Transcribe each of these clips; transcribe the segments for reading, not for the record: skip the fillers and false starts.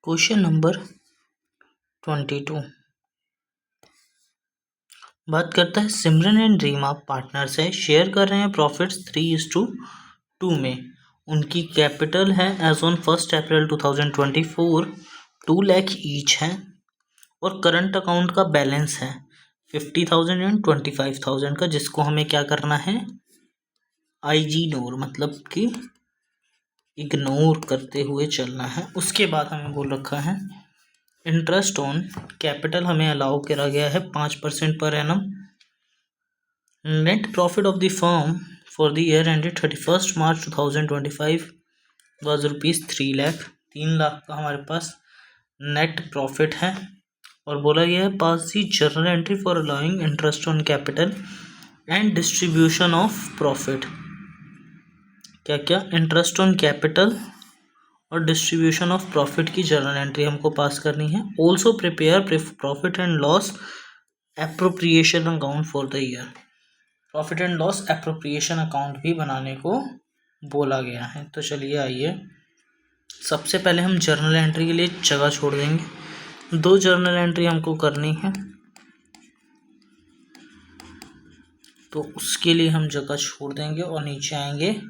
Question number 22 बात करता है सिमरन एंड रीमा पार्टनर्स है, शेयर कर रहे हैं प्रॉफिट्स 3:2 में। उनकी कैपिटल है as on 1 April 2024 2 lakh each है और करंट अकाउंट का बैलेंस है 50,000 एंड 25,000 का, जिसको हमें क्या करना है, मतलब कि इग्नोर करते हुए चलना है। उसके बाद हमें बोल रखा है इंटरेस्ट ऑन कैपिटल हमें अलाउ करा गया है 5% per annum. Net profit of the firm for the year ended 31 March 2025 was ₹3 lakh. 3 lakh का हमारे पास नेट प्रॉफिट है और बोला गया है pass the journal entry for allowing interest on capital and distribution of profit. क्या क्या, इंटरेस्ट ऑन कैपिटल और डिस्ट्रीब्यूशन ऑफ प्रॉफिट की जर्नल एंट्री हमको पास करनी है। Also prepare profit and loss appropriation account for the year. Profit and loss appropriation account भी बनाने को बोला गया है। तो चलिए आइए, सबसे पहले हम जर्नल एंट्री के लिए जगह छोड़ देंगे। 2 जर्नल एंट्री हमको करनी है, तो उसके लिए हम जगह छोड़ देंगे और नीचे आएंगे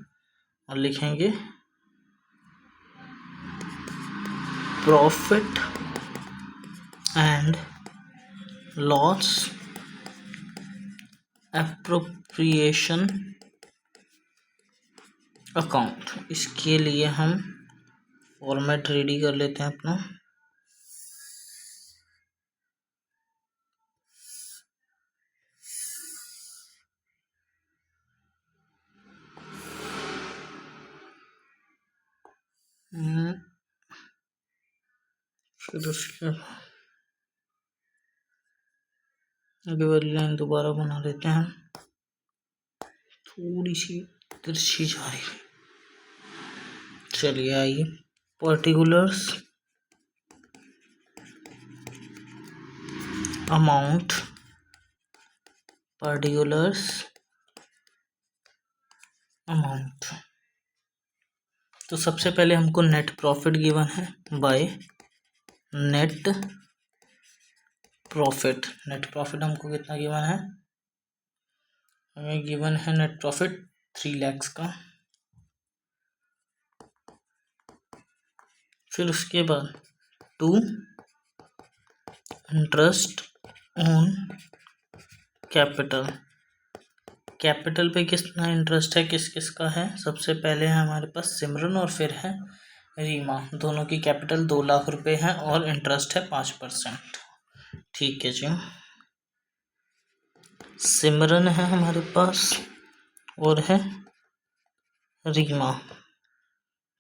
और लिखेंगे profit and loss appropriation account. इसके लिए हम फॉर्मेट रेडी कर लेते हैं अपना। फिर उसके आगे वाली लाइन दोबारा बना लेते हैं, थोड़ी सी तिरछी जा रही है। चलिए आइए, पर्टिकुलर्स अमाउंट, तो सबसे पहले हमको नेट प्रॉफिट गिवन है by net profit. Net profit हमको कितना गिवन है, हमें गिवन है नेट प्रॉफिट 3 लाख का। फिर उसके बाद 2 इंटरेस्ट ऑन कैपिटल। कैपिटल पे कितना इंटरेस्ट है, किस किस का है, सबसे पहले है हमारे पास सिमरन और फिर है रीमा। दोनों की कैपिटल 2 लाख रुपए है और इंटरेस्ट है 5%। ठीक है जी, सिमरन है हमारे पास और है रीमा,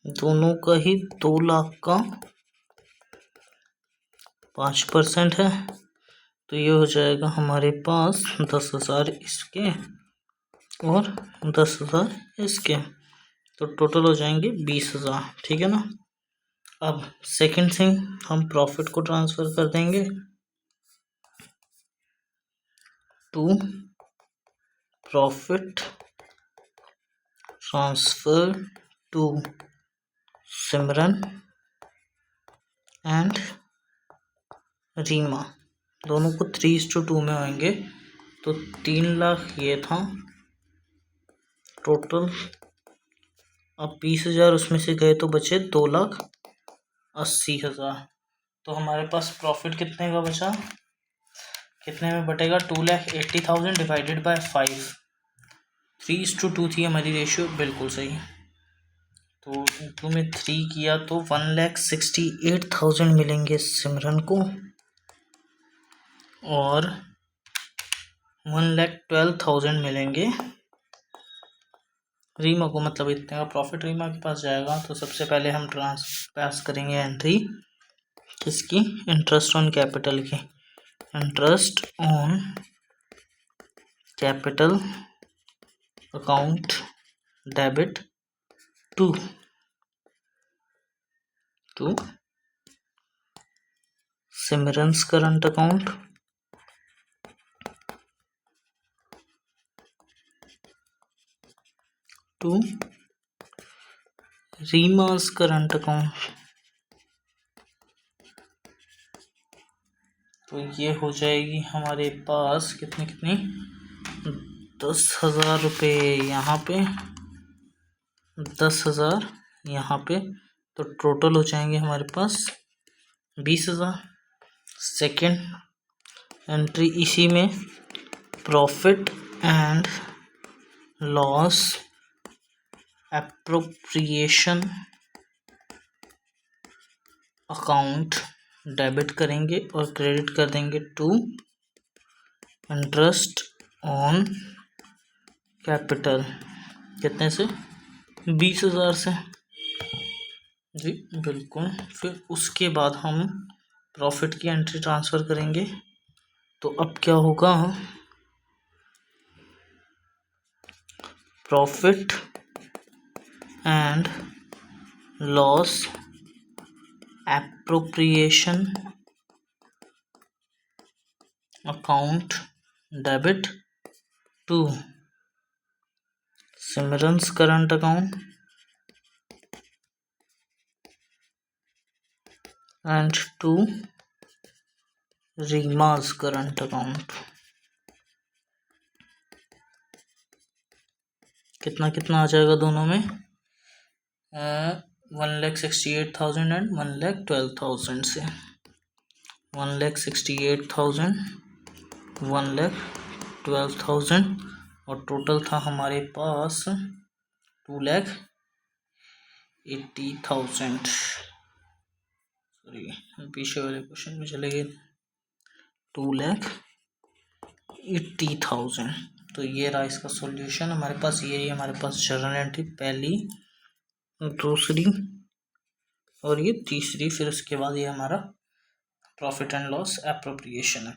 दोनों का ही 2 लाख का 5% है, तो ये हो जाएगा हमारे पास 10,000 इसके और 10,000 इसके, तो टोटल हो जाएंगे 20,000। ठीक है ना। अब सेकंड थिंग, हम प्रॉफिट को ट्रांसफर कर देंगे to profit transfer to Simran and Reema. दोनों को 3:2 में होंगे, तो 3 लाख ये था टोटल। अब 20,000 उसमें से गए तो बचे 2,80,000। तो हमारे पास प्रॉफिट कितने का बचा, कितने में बटेगा, 2,80,000 डिवाइडेड बाय 5। 3:2 थी हमारी रेशियो, बिल्कुल सही। तो 2 में 3 किया तो 1,68,000 मिलेंगे सिमरन को और 1,12,000 मिलेंगे रीमा को। मतलब इतने का प्रॉफिट रीमा के पास जाएगा। तो सबसे पहले हम पास करेंगे एंट्री किसकी, इंटरेस्ट ऑन कैपिटल की। Interest on capital account debit to Simran's current account to Reema's current account. तो ये हो जाएगी हमारे पास कितनी 10,000 रुपये यहाँ पे, 10,000 यहाँ पे, तो टोटल हो जाएंगे हमारे पास 20,000। सेकेंड एंट्री इसी में profit and loss appropriation account debit करेंगे और क्रेडिट कर देंगे टू इंटरेस्ट ऑन कैपिटल। कितने से? 20,000 से जी बिल्कुल। फिर उसके बाद हम प्रॉफिट की एंट्री ट्रांसफ़र करेंगे। तो अब क्या होगा, profit and loss appropriation account debit to Simran's current account and to Reema's current account. कितना कितना आ जाएगा दोनों में? 1,68,000 एंड 1,12,000 से 1,68,000 1,12,000 और टोटल था हमारे पास 2,80,000। सॉरी पीछे वाले क्वेश्चन में चले गए। 2,80,000। तो ये रहा इसका सॉल्यूशन हमारे पास। ये हमारे पास जर्नल एंट्री पहली, दूसरी और ये तीसरी। फिर उसके बाद ये हमारा प्रॉफिट एंड लॉस एप्रोप्रिएशन है।